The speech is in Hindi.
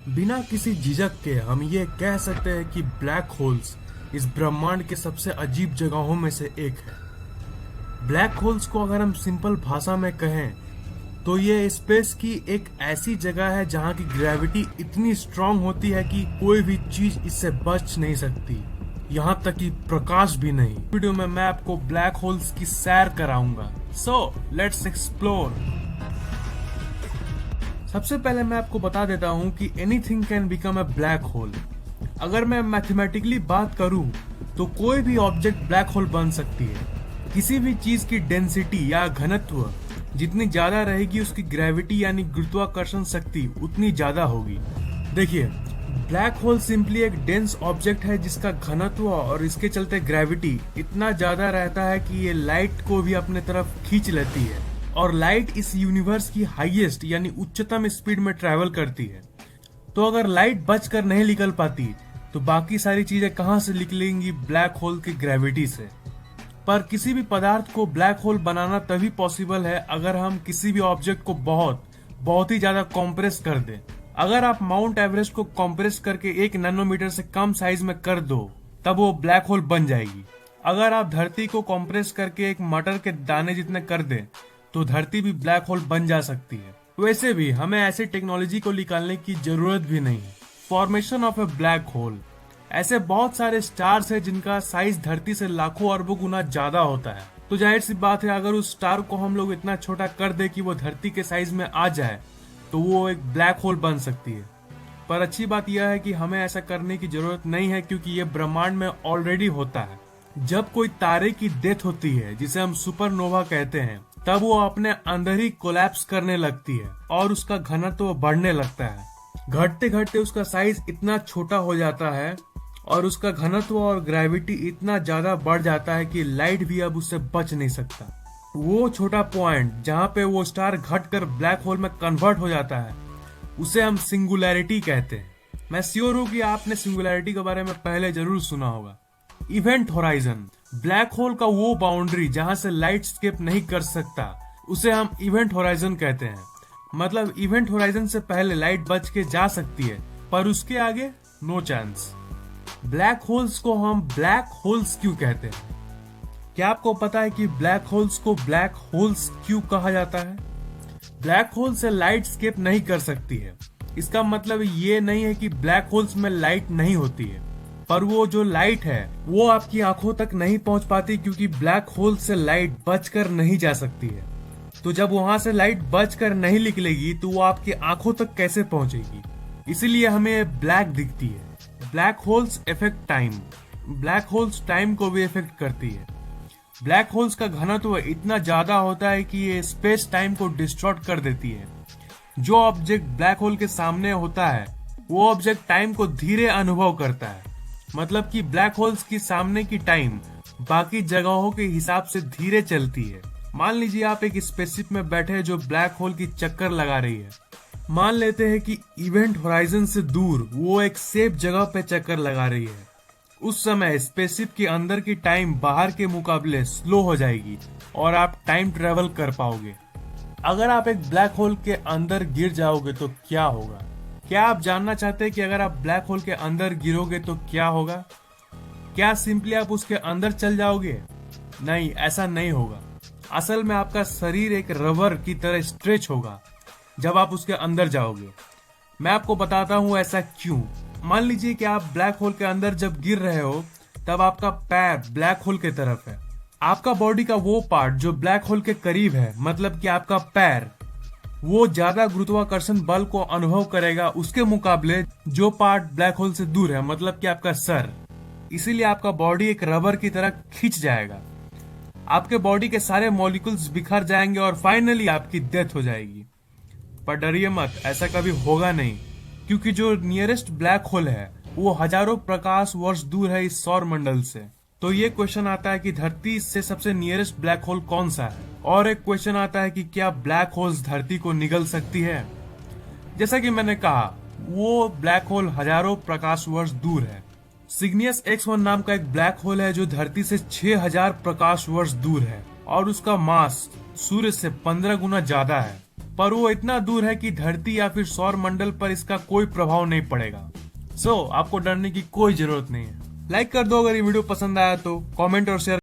बिना किसी झिझक के हम ये कह सकते हैं कि ब्लैक होल्स इस ब्रह्मांड के सबसे अजीब जगहों में से एक है। ब्लैक होल्स को अगर हम सिंपल भाषा में कहें तो ये स्पेस की एक ऐसी जगह है जहाँ की ग्रेविटी इतनी स्ट्रांग होती है कि कोई भी चीज इससे बच नहीं सकती, यहाँ तक कि प्रकाश भी नहीं। वीडियो में मैं आपको ब्लैक होल्स की सैर कराऊंगा। So let's explore. सबसे पहले मैं आपको बता देता हूँ कि anything can become a black hole. अगर मैं मैथमेटिकली बात करूँ तो कोई भी ऑब्जेक्ट ब्लैक होल बन सकती है। किसी भी चीज की डेंसिटी या घनत्व जितनी ज्यादा रहेगी उसकी ग्रेविटी यानी गुरुत्वाकर्षण शक्ति उतनी ज्यादा होगी। देखिए, ब्लैक होल सिंपली एक डेंस ऑब्जेक्ट है जिसका घनत्व और इसके चलते ग्रेविटी इतना ज्यादा रहता है कि ये लाइट को भी अपने तरफ खींच लेती है, और लाइट इस यूनिवर्स की हाईएस्ट यानी उच्चतम स्पीड में ट्रैवल करती है। तो अगर लाइट बचकर नहीं निकल पाती तो बाकी सारी चीजें कहां से निकलेंगी? ब्लैक होल की ग्रेविटी से। पर किसी भी पदार्थ को ब्लैक होल बनाना तभी पॉसिबल है अगर हम किसी भी ऑब्जेक्ट को बहुत ही ज्यादा कॉम्प्रेस कर दें। अगर आप माउंट एवरेस्ट को कॉम्प्रेस करके 1 नैनोमीटर से कम साइज में कर दो तब वो ब्लैक होल बन जाएगी। अगर आप धरती को कॉम्प्रेस करके एक मटर के दाने जितने कर दें तो धरती भी ब्लैक होल बन जा सकती है। वैसे भी हमें ऐसी टेक्नोलॉजी को निकालने की जरूरत भी नहीं। Formation of A black hole, ऐसे बहुत सारे स्टार्स हैं जिनका साइज धरती से लाखों अरबों गुना ज्यादा होता है। तो जाहिर सी बात है, अगर उस स्टार को हम लोग इतना छोटा कर दे कि वो धरती के साइज में आ जाए तो वो एक ब्लैक होल बन सकती है। पर अच्छी बात यह है कि हमें ऐसा करने की जरूरत नहीं है, क्योंकि ये ब्रह्मांड में ऑलरेडी होता है। जब कोई तारे की डेथ होती है जिसे हम सुपरनोवा कहते हैं, तब वो अपने अंदर ही कोलैप्स करने लगती है और उसका घनत्व बढ़ने लगता है। घटते घटते उसका साइज इतना छोटा हो जाता है और उसका घनत्व और ग्रेविटी इतना ज्यादा बढ़ जाता है कि लाइट भी अब उससे बच नहीं सकता। वो छोटा पॉइंट जहाँ पे वो स्टार घटकर ब्लैक होल में कन्वर्ट हो जाता है उसे हम सिंगुलैरिटी कहते हैं। मैं श्योर हूँ कि आपने सिंगुलैरिटी के बारे में पहले जरूर सुना होगा। इवेंट होराइजन, ब्लैक होल का वो बाउंड्री जहां से लाइट स्केप नहीं कर सकता, उसे हम इवेंट होराइजन कहते हैं। मतलब इवेंट होराइजन से पहले लाइट बच के जा सकती है पर उसके आगे नो चांस। ब्लैक होल्स को हम ब्लैक होल्स क्यों कहते हैं? क्या आपको पता है कि ब्लैक होल्स को ब्लैक होल्स क्यों कहा जाता है? ब्लैक होल से लाइट स्केप नहीं कर सकती है, इसका मतलब ये नहीं है कि ब्लैक होल्स में लाइट नहीं होती है, पर वो जो लाइट है वो आपकी आंखों तक नहीं पहुंच पाती, क्योंकि ब्लैक होल से लाइट बचकर नहीं जा सकती है। तो जब वहां से लाइट बचकर नहीं निकलेगी तो वो आपकी आंखों तक कैसे पहुंचेगी? इसीलिए हमें ब्लैक दिखती है। Black holes effect time, black holes time को भी इफेक्ट करती है। ब्लैक होल्स का घनत्व इतना ज्यादा होता है कि ये स्पेस टाइम को डिस्टॉर्ट कर देती है। जो ऑब्जेक्ट ब्लैक होल के सामने होता है वो ऑब्जेक्ट टाइम को धीरे अनुभव करता है। मतलब कि ब्लैक होल्स की सामने की टाइम बाकी जगहों के हिसाब से धीरे चलती है। मान लीजिए आप एक स्पेसशिप में बैठे जो ब्लैक होल की चक्कर लगा रही है। मान लेते हैं कि इवेंट होराइजन से दूर वो एक सेफ जगह पे चक्कर लगा रही है। उस समय स्पेसशिप के अंदर की टाइम बाहर के मुकाबले स्लो हो जाएगी और आप टाइम ट्रेवल कर पाओगे। अगर आप एक ब्लैक होल के अंदर गिर जाओगे तो क्या होगा? क्या आप जानना चाहते हैं कि अगर आप ब्लैक होल के अंदर गिरोगे तो क्या होगा? क्या सिंपली आप उसके अंदर चल जाओगे? नहीं, ऐसा नहीं होगा। असल में आपका शरीर एक रबर की तरह स्ट्रेच होगा जब आप उसके अंदर जाओगे। मैं आपको बताता हूँ ऐसा क्यों। मान लीजिए कि आप ब्लैक होल के अंदर जब गिर रहे हो तब आपका पैर ब्लैक होल के तरफ है। आपका बॉडी का वो पार्ट जो ब्लैक होल के करीब है, मतलब कि आपका पैर, वो ज्यादा गुरुत्वाकर्षण बल को अनुभव करेगा उसके मुकाबले जो पार्ट ब्लैक होल से दूर है, मतलब कि आपका सर। इसीलिए आपका बॉडी एक रबर की तरह खिंच जाएगा। आपके बॉडी के सारे मॉलिक्यूल्स बिखर जाएंगे और फाइनली आपकी डेथ हो जाएगी। पर डरिए मत, ऐसा कभी होगा नहीं, क्योंकि जो नियरेस्ट ब्लैक होल है वो हजारों प्रकाश वर्ष दूर है इस सौर मंडल से। तो ये क्वेश्चन आता है कि धरती से सबसे नियरेस्ट ब्लैक होल कौन सा है? और एक क्वेश्चन आता है कि क्या ब्लैक होल्स धरती को निगल सकती है? जैसा कि मैंने कहा, वो ब्लैक होल हजारों प्रकाश वर्ष दूर है। सिग्नियस X1 नाम का एक ब्लैक होल है जो धरती से 6000 प्रकाश वर्ष दूर है और उसका मास सूर्य से 15 गुना ज्यादा है। पर वो इतना दूर है कि धरती या फिर सौर मंडल पर इसका कोई प्रभाव नहीं पड़ेगा। सो आपको डरने की कोई जरूरत नहीं है। लाइक कर दो अगर ये वीडियो पसंद आया तो, कमेंट और शेयर